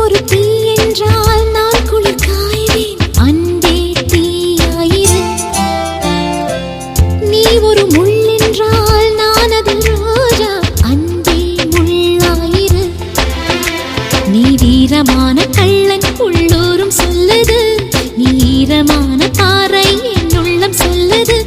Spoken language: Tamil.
ஒரு தீ என்றால் நான் குளிர் காய்வேன். அன்பே தீயாயிரு. நீ ஒரு முள் என்றால் நான் அதில் ரோஜா. அன்பே முள்ளாயிரு. நீ வீரமான கள்ளன் உள்ளூரும் சொல்லுது. நீ ஈரமான பாறை என் உள்ளம் சொல்லுது.